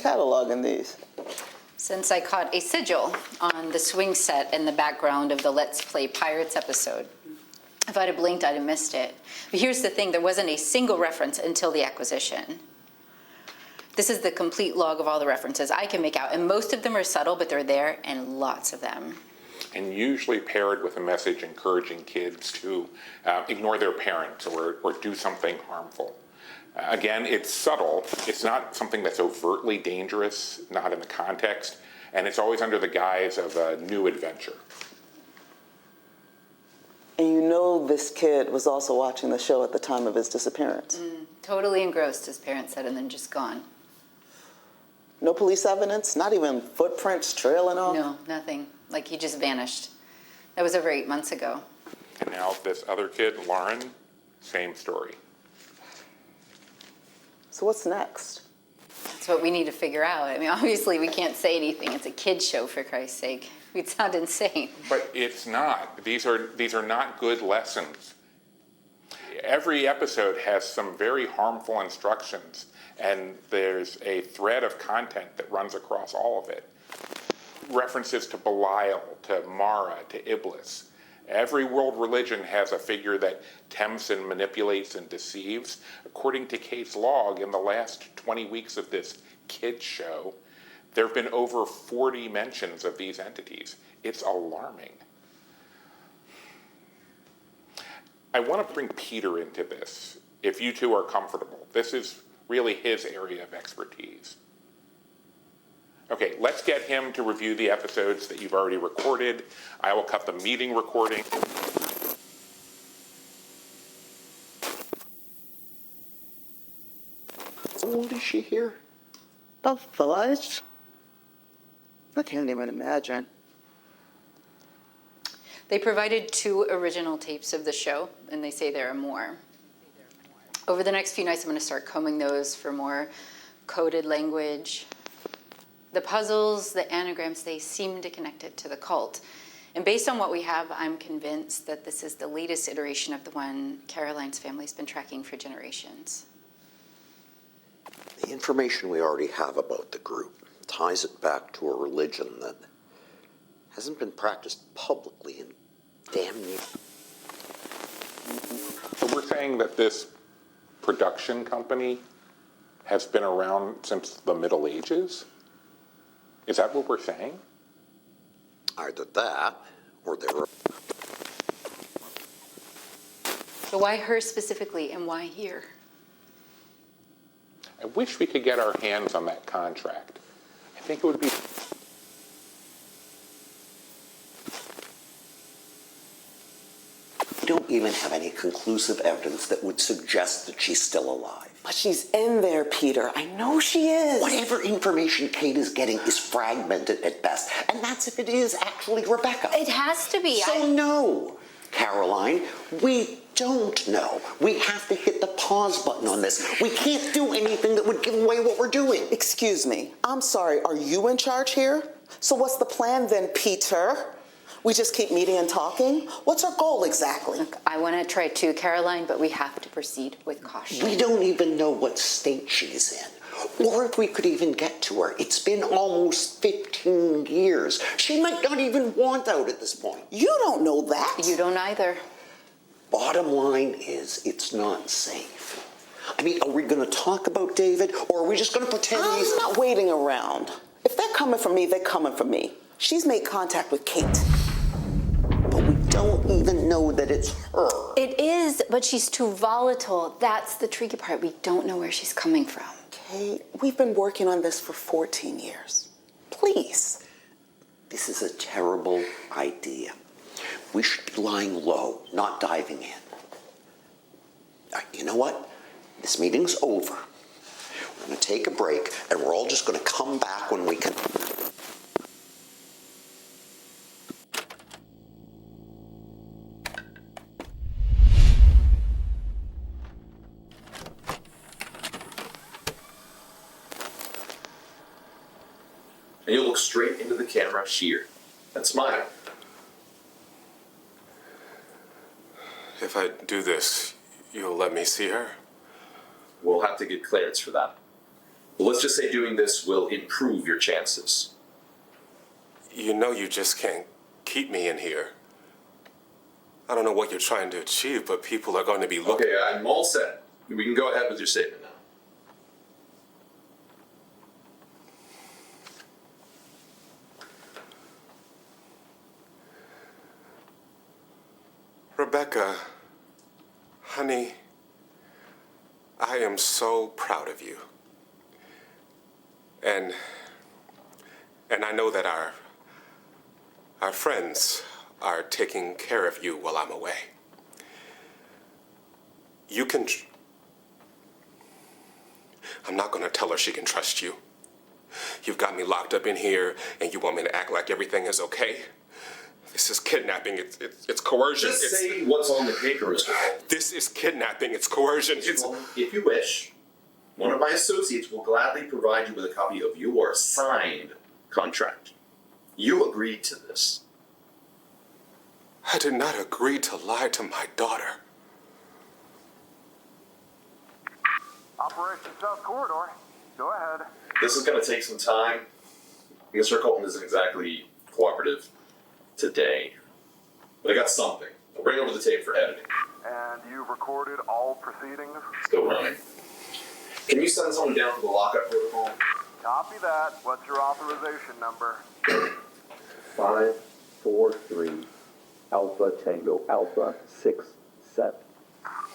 cataloging these? Since I caught a sigil on the swing set in the background of the Let's Play Pirates episode. If I'd have blinked, I'd have missed it. But here's the thing, there wasn't a single reference until the acquisition. This is the complete log of all the references I can make out, and most of them are subtle, but they're there, and lots of them. And usually paired with a message encouraging kids to ignore their parents or do something harmful. Again, it's subtle. It's not something that's overtly dangerous, not in the context, and it's always under the guise of a new adventure. And you know this kid was also watching the show at the time of his disappearance. Totally engrossed, his parents said, and then just gone. No police evidence? Not even footprints trailing off? No, nothing. Like he just vanished. That was over 8 months ago. And now this other kid, Lauren, same story. So what's next? That's what we need to figure out. I mean, obviously we can't say anything. It's a kid's show, for Christ's sake. We'd sound insane. But it's not. These are not good lessons. Every episode has some very harmful instructions, and there's a thread of content that runs across all of it. References to Belial, to Mara, to Iblis. Every world religion has a figure that tempts and manipulates and deceives. According to Kate's log, in the last 20 weeks of this kids show, there have been over 40 mentions of these entities. It's alarming. I want to bring Peter into this, if you two are comfortable. This is really his area of expertise. Okay, let's get him to review the episodes that you've already recorded. I will cut the meeting recording. How old is she here? About 5? I can't even imagine. They provided 2 original tapes of the show, and they say there are more. Over the next few nights, I'm going to start combing those for more coded language. The puzzles, the anagrams, they seem to connect it to the cult. And based on what we have, I'm convinced that this is the latest iteration of the one Caroline's family's been tracking for generations. The information we already have about the group ties it back to a religion that hasn't been practiced publicly in damn near. So we're saying that this production company has been around since the Middle Ages? Is that what we're saying? Either that, or there are... So why her specifically, and why here? I wish we could get our hands on that contract. I think it would be... We don't even have any conclusive evidence that would suggest that she's still alive. But she's in there, Peter. I know she is. Whatever information Kate is getting is fragmented at best, and that's if it is actually Rebecca. It has to be. So no, Caroline, we don't know. We have to hit the pause button on this. We can't do anything that would give away what we're doing. Excuse me. I'm sorry. Are you in charge here? So what's the plan then, Peter? We just keep meeting and talking? What's our goal exactly? Look, I want to try too, Caroline, but we have to proceed with caution. We don't even know what state she's in, or if we could even get to her. It's been almost 15 years. She might not even want out at this point. You don't know that. You don't either. Bottom line is, it's not safe. I mean, are we going to talk about David, or are we just going to pretend he's... I'm not waiting around. If they're coming for me, they're coming for me. She's made contact with Kate. But we don't even know that it's her. It is, but she's too volatile. That's the tricky part. We don't know where she's coming from. Kate, we've been working on this for 14 years. Please. This is a terrible idea. We should be lying low, not diving in. You know what? This meeting's over. We're going to take a break, and we're all just going to come back when we can. And you look straight into the camera here and smile. If I do this, you'll let me see her? We'll have to get clearance for that. Well, let's just say doing this will improve your chances. You know you just can't keep me in here. I don't know what you're trying to achieve, but people are going to be looking. Okay, I'm all set. We can go ahead with your statement now. Rebecca, honey, I am so proud of you. And I know that our friends are taking care of you while I'm away. You can... I'm not going to tell her she can trust you. You've got me locked up in here, and you want me to act like everything is okay? This is kidnapping. It's coercion. Just say what's on the paper, Mr. Hall. This is kidnapping. It's coercion. It's... If you wish, one of my associates will gladly provide you with a copy of your signed contract. You agreed to this. I did not agree to lie to my daughter. Operation South Corridor. Go ahead. This is going to take some time. Mr. Colton isn't exactly cooperative today. But I got something. I'll bring over the tape for editing. And you've recorded all proceedings? Still running. Can you send someone down for the lockup protocol? Copy that. What's your authorization number? 543 Alpha Tango Alpha 67.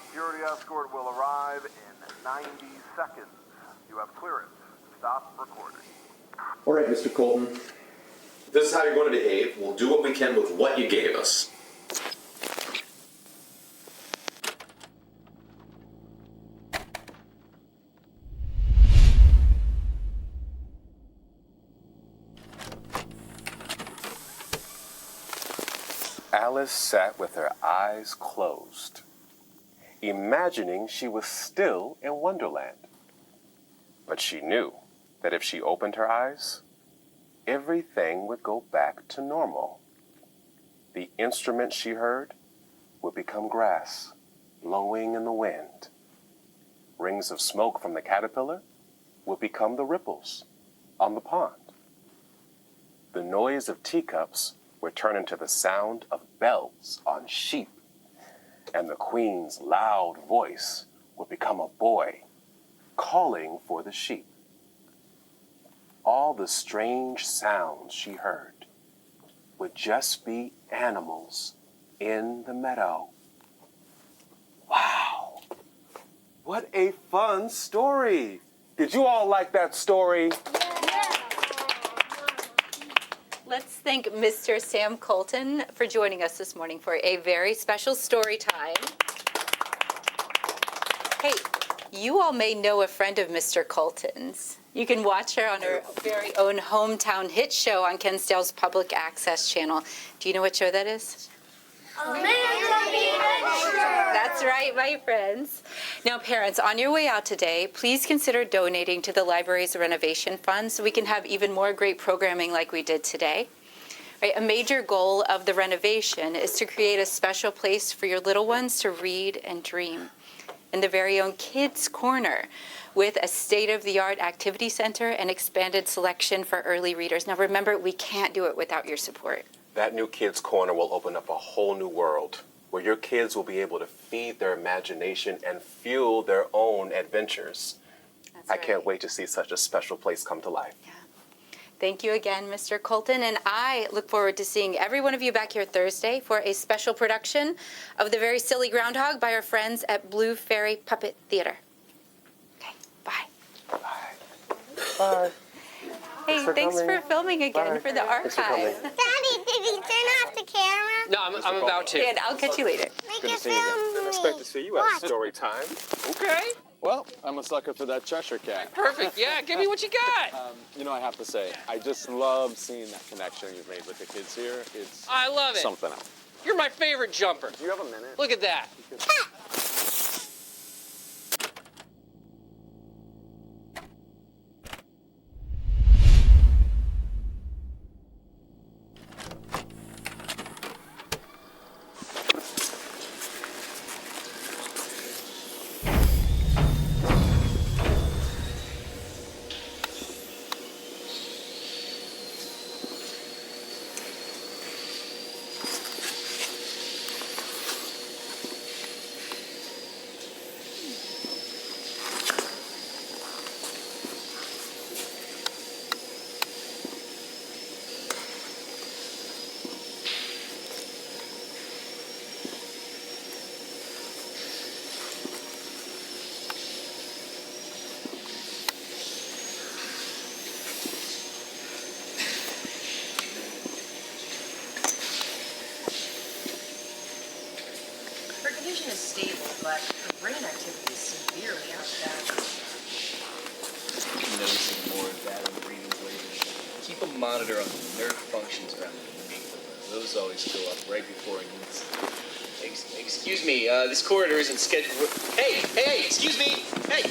Security escort will arrive in 90 seconds. You have clearance to stop recording. All right, Mr. Colton. If this is how you're going to behave, we'll do what we can with what you gave us. Alice sat with her eyes closed, imagining she was still in Wonderland. But she knew that if she opened her eyes, everything would go back to normal. The instrument she heard would become grass blowing in the wind. Rings of smoke from the caterpillar would become the ripples on the pond. The noise of teacups would turn into the sound of bells on sheep, and the queen's loud voice would become a boy calling for the sheep. All the strange sounds she heard would just be animals in the meadow. Wow! What a fun story! Did you all like that story? Let's thank Mr. Sam Colton for joining us this morning for a very special story time. Hey, you all may know a friend of Mr. Colton's. You can watch her on her very own hometown hit show on Ken Stale's public access channel. Do you know what show that is? That's right, my friends. Now, parents, on your way out today, please consider donating to the library's renovation fund so we can have even more great programming like we did today. Right, a major goal of the renovation is to create a special place for your little ones to read and dream. In the very own Kids Corner, with a state-of-the-art activity center and expanded selection for early readers. Now, remember, we can't do it without your support. That new Kids Corner will open up a whole new world where your kids will be able to feed their imagination and fuel their own adventures. That's I right. can't wait to see such a special place come to life. Yeah. Thank you again, Mr. Colton, and I look forward to seeing every one of you back here Thursday for a special production of The Very Silly Groundhog by our friends at Blue Fairy Puppet Theater. Okay, bye. Bye. Hey, thanks for filming again for the archive. Daddy, did you turn off the camera? No, I'm about to. And I'll catch you later. Make Good it to see you again. film Didn't me. expect to see you at What? story time. Okay. Well, I'm a sucker for that Cheshire Cat. Perfect. Yeah, give me what you got. You know, I have to say, I just love seeing that connection you've made with the kids here. It's I love it. something else. You're my favorite jumper. Do you have a minute? Look at that. but her brain activity is severely out of balance. Noticing more of that in the readings lately. Keep a monitor on the nerve functions around the amygdala. Those always go up right before a needs. Excuse me, this corridor isn't scheduled. Hey, excuse me! Hey!